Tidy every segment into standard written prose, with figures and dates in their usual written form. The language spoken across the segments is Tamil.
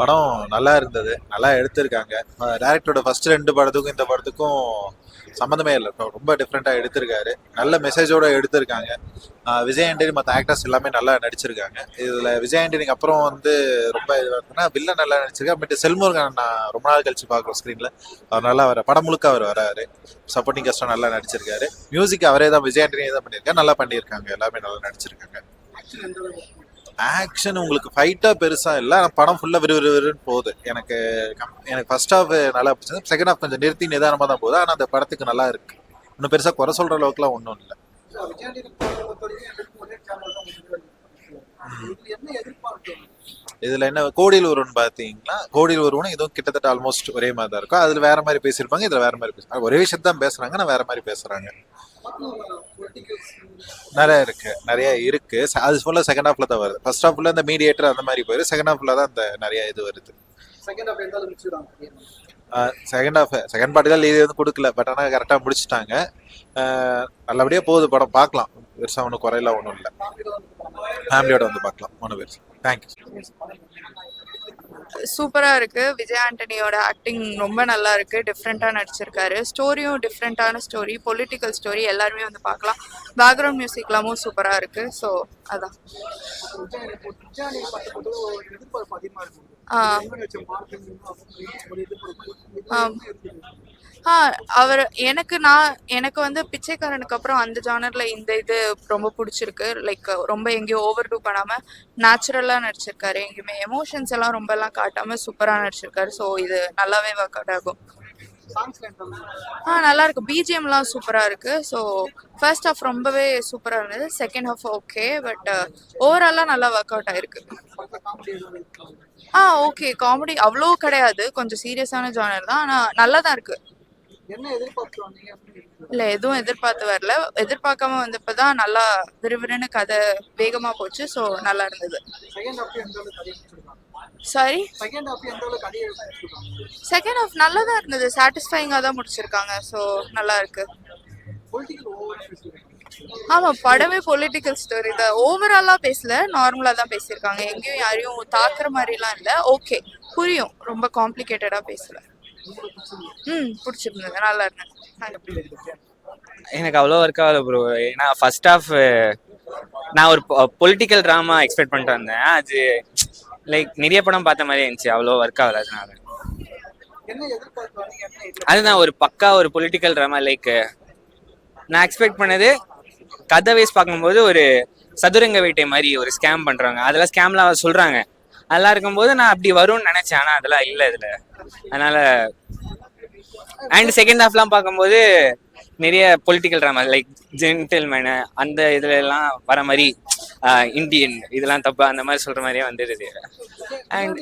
படம் நல்லா இருந்தது. நல்லா எடுத்திருக்காங்க. டைரக்டரோட ஃபர்ஸ்ட் 2 படத்துக்கும் இந்த படத்துக்கும் சம்மந்தமே இல்ல. ரொம்ப டிஃப்ரெண்ட்டா எடுத்திருக்காரு. நல்ல மெசேஜோட எடுத்திருக்காங்க. விஜய் ஆண்டனி மத்த ஆக்டர்ஸ் எல்லாமே நல்லா நடிச்சிருக்காங்க. இதுல விஜய் ஆண்டனிக்கு அப்புறம் வந்து ரொம்ப இதுவா இருக்குன்னா, வில்லன் நல்லா நடிச்சிருக்காரு. பட் செல்முருகன் நான் ரொம்ப நாள் கழிச்சு பார்க்குறோம் ஸ்க்ரீன்ல. அவர் நல்லா படம் முழுக்க அவர் வராரு. சப்போர்ட்டிங் கெஸ்டும் நல்லா நடிச்சிருக்காரு. மியூசிக் அவரே தான் விஜய் ஆண்டனியே தான் பண்ணியிருக்காரு. நல்லா பண்ணியிருக்காங்க. எல்லாமே நல்லா நடிச்சிருக்காங்க. ஆக்ஷன் உங்களுக்கு ஃபைட்டா பெருசா இல்ல. ஆனா படம் ஃபுல்லா விறுவிறுன்னு போகுது. எனக்கு ஃபர்ஸ்ட் ஹாஃப் நல்லா பிடிச்சது. செகண்ட் ஹாஃப் கொஞ்சம் நிறுத்தி நிதானமா தான் போகுது. ஆனா அந்த படத்துக்கு நல்லா இருக்கு. இன்னும் பெருசா குறை சொல்ற அளவுக்குலாம் ஒன்றும் இல்லை. இதுல என்ன கோடியில் ஒருவன் பாத்தீங்கன்னா, கோடியில் ஒருவனும் இதுவும் கிட்டத்தட்ட ஆல்மோஸ்ட் ஒரே மாதிரி தான் இருக்கும். அதுல வேற மாதிரி பேசியிருப்பாங்க, இதுல வேற மாதிரி பேசுறாங்க. ஒரே விஷயத்த தான் பேசுறாங்க, ஆனா வேற மாதிரி பேசுறாங்க. நிறைய இருக்கு. அது ஃபுல்லா செகண்ட் ஹாஃப்ல தான் வருது. ஃபர்ஸ்ட் ஹாஃப்ல இந்த மீடியேட்டர் அந்த மாதிரி போயிரு. செகண்ட் ஹாஃப்ல தான் இந்த நிறைய இது வருது. செகண்ட் பார்ட்டுகள் லீவ் எதுவும் கொடுக்கல. பட் ஆனால் கரெக்டாக முடிச்சுட்டாங்க. நல்லபடியாக போகுது படம். பார்க்கலாம். பெருசாக ஒன்றும் குறையெல்லாம் ஒன்றும் இல்லை. ஃபேமிலியோட வந்து பார்க்கலாம். ஒன்றும் பெருசு. தேங்க்யூ. சூப்பரா இருக்கு. விஜய் ஆண்டனியோட ஆக்டிங் ரொம்ப நல்லா இருக்கு. டிஃப்ரெண்டா நடிச்சிருக்காரு. ஸ்டோரியும் டிஃப்ரெண்டான ஸ்டோரி, பொலிட்டிக்கல் ஸ்டோரி, எல்லாருமே வந்து பார்க்கலாம். பேக்ரவுண்ட் மியூசிக் எல்லாமும் சூப்பரா இருக்கு. ஸோ அதான். அவர் எனக்கு வந்து பிச்சைக்காரனுக்கு அப்புறம் அந்த ஜானர்ல இந்த இது ரொம்ப பிடிச்சிருக்கு. லைக் ரொம்ப எங்கேயோ ஓவர் டூ பண்ணாம நேச்சுரலா நடிச்சிருக்காரு. எங்கேயுமே எமோஷன்ஸ் எல்லாம் ரொம்ப எல்லாம் காட்டாம சூப்பரா நடிச்சிருக்காரு. ஸோ இது நல்லாவே ஒர்க் அவுட் ஆகும். நல்லா இருக்கு. பிஜிஎம்லாம் சூப்பரா இருக்கு. ஸோ ஃபர்ஸ்ட் ஹாஃப் ரொம்பவே சூப்பரா இருந்தது. செகண்ட் ஹாஃப் ஓகே, பட் ஓவராலா நல்லா ஒர்க் அவுட் ஆயிருக்கு. ஓகே. காமெடி அவ்வளோ கிடையாது. கொஞ்சம் சீரியஸான ஜானர் தான். ஆனா நல்லா தான் இருக்கு. இல்ல எதுவும் எதிர்பார்த்து வரல. எதிர்பார்க்காம வந்தப்பதான் நல்லா விறுவிறுன்னு கதை வேகமா போச்சு. ஸோ நல்லா இருந்தது. சாரி, செகண்ட் ஹாஃப் நல்லா தான் இருந்தது. சாட்டிஸ்ஃபைங்கா தான் முடிச்சிருக்காங்க. ஸோ நல்லா இருக்கு. ஆமா, படமே பொலிட்டிக்கல் ஸ்டோரி தான். ஓவராலா பேசல, நார்மலா தான் பேசியிருக்காங்க. எங்கேயும் யாரையும் தாக்குற மாதிரிலாம் இல்லை. ஓகே, புரியும். ரொம்ப காம்ப்ளிகேட்டடா பேசல. பிடிச்சிருந்தது. நல்லா இருந்தது. எனக்கு அவ்வளோ ஒர்க் ஆகல ப்ரோ. ஏன்னா ஃபர்ஸ்ட் ஹாஃப் நான் ஒரு பொலிட்டிக்கல் ட்ராமா எக்ஸ்பெக்ட் பண்ணிட்டு வந்தேன். அது லைக் நிறைய படம் பார்த்த மாதிரி இருந்துச்சு. அவ்வளோ ஒர்க் ஆகல. அதனால அதுதான் ஒரு பக்கா ஒரு பொலிட்டிக்கல் ட்ராமா. லைக் நான் எக்ஸ்பெக்ட் பண்ணது கதை வைஸ் பார்க்கும்போது ஒரு சதுரங்க வேட்டை மாதிரி ஒரு ஸ்கேம் பண்றாங்க. அதெல்லாம் ஸ்கேம்லாம் சொல்றாங்க. அதெல்லாம் இருக்கும்போது நான் அப்படி வரும்னு நினைச்சேன். ஆனால் அதெல்லாம் இல்லை இதுல. அதனால அண்ட் செகண்ட் ஹாஃப்லாம் பார்க்கும்போது நிறைய பொலிட்டிக்கல் ட்ராமா லைக் ஜென்டில்மேனு அந்த இதுல எல்லாம் வர மாதிரி இந்தியன் இதெல்லாம் தப்பா அந்த மாதிரி சொல்ற மாதிரியே வந்துடுது. அண்ட்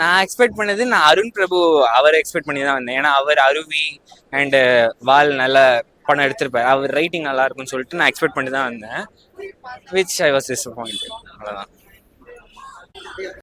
நான் எக்ஸ்பெக்ட் பண்ணது நான் அருண் பிரபு அவரை எக்ஸ்பெக்ட் பண்ணி தான் வந்தேன். ஏன்னா அவர் அருவி அண்ட் வால் நல்ல படம் எடுத்திருப்பாரு. அவர் ரைட்டிங் நல்லா இருக்கும்னு சொல்லிட்டு நான் எக்ஸ்பெக்ட் பண்ணி தான் வந்தேன். Which I was disappointed. அவ்வளோதான்.